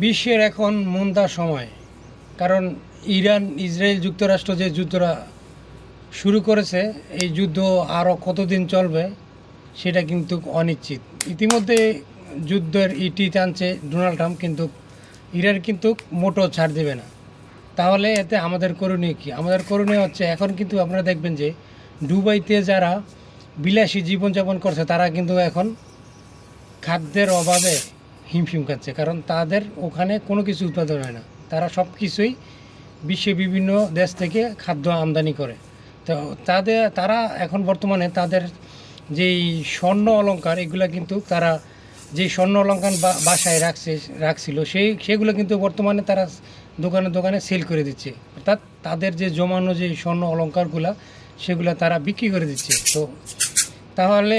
বিশ্বের এখন মন্দা সময়। কারণ ইরান ইসরায়েল যুক্তরাষ্ট্র যে যুদ্ধটা শুরু করেছে, এই যুদ্ধ আরও কতদিন চলবে সেটা কিন্তু অনিশ্চিত। ইতিমধ্যে যুদ্ধের ইতি টানছে ডোনাল্ড ট্রাম্প, কিন্তু ইরান কিন্তু মোটো ছাড় দেবে না। তাহলে এতে আমাদের করণীয় কী? আমাদের করণীয় হচ্ছে, এখন কিন্তু আপনারা দেখবেন যে দুবাইতে যারা বিলাসী জীবনযাপন করছে তারা কিন্তু এখন খাদ্যের অভাবে হিমশিম খাচ্ছে। কারণ তাদের ওখানে কোনো কিছু উৎপাদন হয় না, তারা সব কিছুই বিশ্বে বিভিন্ন দেশ থেকে খাদ্য আমদানি করে। তো তারা এখন বর্তমানে তাদের যেই স্বর্ণ অলংকার, এগুলো কিন্তু তারা যেই স্বর্ণ অলংকার বাসায় রাখছিল সেগুলো কিন্তু বর্তমানে তারা দোকানে দোকানে সেল করে দিচ্ছে। অর্থাৎ তাদের যে জমানো যে স্বর্ণ অলংকারগুলো সেগুলো তারা বিক্রি করে দিচ্ছে। তো তাহলে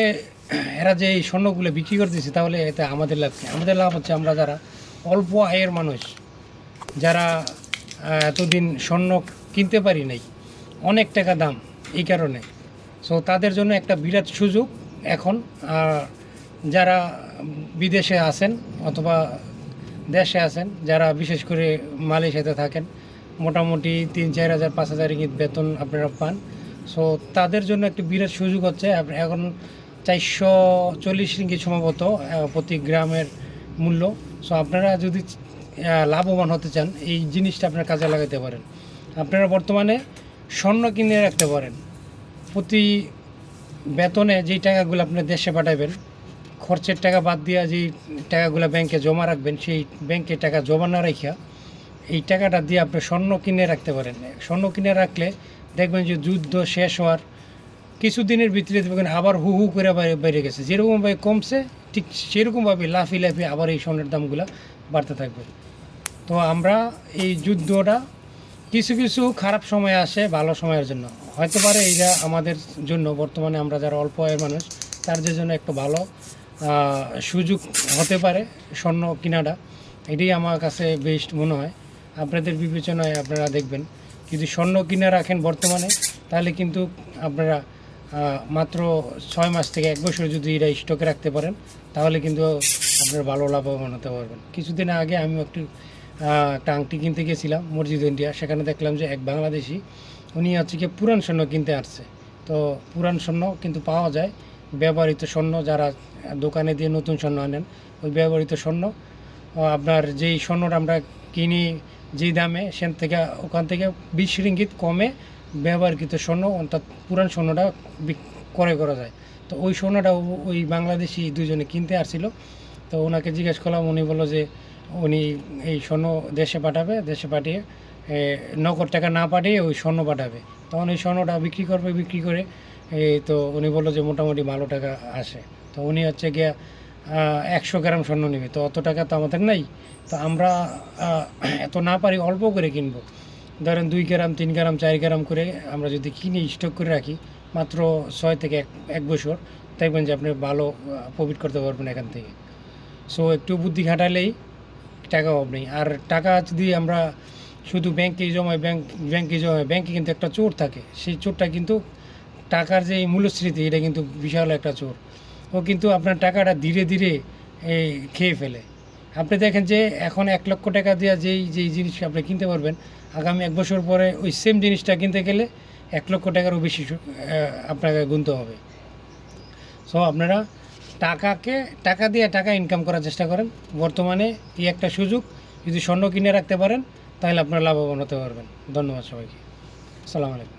এরা যে এই স্বর্ণগুলো বিক্রি করে দিচ্ছে, তাহলে এতে আমাদের লাভ কী? আমাদের লাভ হচ্ছে, আমরা যারা অল্প আয়ের মানুষ, যারা এতদিন স্বর্ণ কিনতে পারি নাই, অনেক টাকা দাম, এই কারণে। সো তাদের জন্য একটা বিরাট সুযোগ এখন। আর যারা বিদেশে আছেন অথবা দেশে আছেন, যারা বিশেষ করে মালয়েশিয়াতে থাকেন, মোটামুটি 3-4 হাজার 5,000 রিঙ্গিত বেতন আপনারা পান। সো তাদের জন্য একটি বিরাট সুযোগ হচ্ছে। এখন 440 রিঙ্গিত সম্ভবত প্রতি গ্রামের মূল্য। সো আপনারা যদি লাভবান হতে চান, এই জিনিসটা আপনার কাজে লাগাতে পারেন। আপনারা বর্তমানে স্বর্ণ কিনে রাখতে পারেন। প্রতি বেতনে যেই টাকাগুলো আপনি দেশে পাঠাবেন, খরচের টাকা বাদ দিয়ে যেই টাকাগুলো ব্যাংকে জমা রাখবেন, সেই ব্যাংকে টাকা জমা না রেখে এই টাকাটা দিয়ে আপনি স্বর্ণ কিনে রাখতে পারেন। স্বর্ণ কিনে রাখলে দেখবেন যে যুদ্ধ শেষ হওয়ার কিছুদিনের ভিতরে দেখবেন আবার হু হু করে বেড়ে গেছে। যেরকমভাবে কমছে, ঠিক সেরকমভাবে লাফিয়ে আবার এই স্বর্ণের দামগুলো বাড়তে থাকবে। তো আমরা এই যুদ্ধটা, কিছু কিছু খারাপ সময় আসে ভালো সময়ের জন্য, হয়তো পারে এইটা আমাদের জন্য, বর্তমানে আমরা যারা অল্প আয়ের মানুষ তাদের জন্য একটা ভালো সুযোগ হতে পারে স্বর্ণ কেনাটা। এটাই আমার কাছে বেস্ট মনে হয়। আপনাদের বিবেচনায় আপনারা দেখবেন, যদি স্বর্ণ কিনে রাখেন বর্তমানে, তাহলে কিন্তু আপনারা মাত্র 6 মাস থেকে 1 বছর যদি এটা স্টকে রাখতে পারেন, তাহলে কিন্তু আপনারা ভালো লাভবান হতে পারবেন। কিছুদিন আগে আমি একটা আংটি কিনতে গেছিলাম মসজিদ ইন্ডিয়া, সেখানে দেখলাম যে এক বাংলাদেশি, উনি হচ্ছে কি পুরান স্বর্ণ কিনতে আসছে। তো পুরান স্বর্ণ কিন্তু পাওয়া যায়, ব্যবহৃত স্বর্ণ, যারা দোকানে দিয়ে নতুন স্বর্ণ আনেন, ওই ব্যবহৃত স্বর্ণ আপনার যেই স্বর্ণটা আমরা কিনি যেই দামে, ওখান থেকে 20 রিঙ্গিত কমে ব্যবহৃত স্বর্ণ, অর্থাৎ পুরান স্বর্ণটা ক্রয় করা যায়। তো ওই স্বর্ণটা ওই বাংলাদেশি দুজনে কিনতে আসছিল। তো ওনাকে জিজ্ঞেস করলাম, উনি বললো যে উনি এই স্বর্ণ দেশে পাঠাবে, দেশে পাঠিয়ে নগদ টাকা না পাঠিয়ে ওই স্বর্ণ পাঠাবে। তখন ওই স্বর্ণটা বিক্রি করে তো উনি বললো যে মোটামুটি ভালো টাকা আসে। তো উনি হচ্ছে গিয়া 100 গ্রাম স্বর্ণ নেবে। তো অত টাকা তো আমাদের নাই। তো আমরা এত না পারি, অল্প করে কিনবো। ধরেন 2 গ্রাম 3 গ্রাম 4 গ্রাম করে আমরা যদি কিনে স্টক করে রাখি, মাত্র 6 থেকে 1 বছর, দেখবেন যে আপনি ভালো প্রফিট করতে পারবেন এখান থেকে। সো একটু বুদ্ধি খাটালেই টাকা অভাব নেই। আর টাকা যদি আমরা শুধু ব্যাংকে জমাই, ব্যাংকে কিন্তু একটা চোর থাকে। সেই চোরটা কিন্তু টাকার যে মূল্যস্ফীতি, এটা কিন্তু বিশাল একটা চোর। ও কিন্তু আপনার টাকাটা ধীরে ধীরে খেয়ে ফেলে। আপনি দেখেন যে এখন 1 লক্ষ টাকা দিয়ে যেই জিনিস আপনি কিনতে পারবেন, আগামী 1 বছর পরে ওই সেম জিনিসটা কিনতে গেলে 1 লক্ষ টাকারও বেশি আপনাকে গুনতে হবে। সো আপনারা টাকা দিয়ে টাকা ইনকাম করার চেষ্টা করেন। বর্তমানে এই একটা সুযোগ, যদি স্বর্ণ কিনে রাখতে পারেন তাহলে আপনারা লাভবান হতে পারবেন। ধন্যবাদ সবাইকে। আসসালামু আলাইকুম।